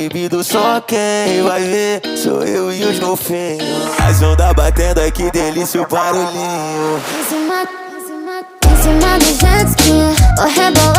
proibido, só quem vai ver sou eu e os golfinhos. As ondas batendo, ai que delícia o barulhinho. Em cima do jet ski, o rebola.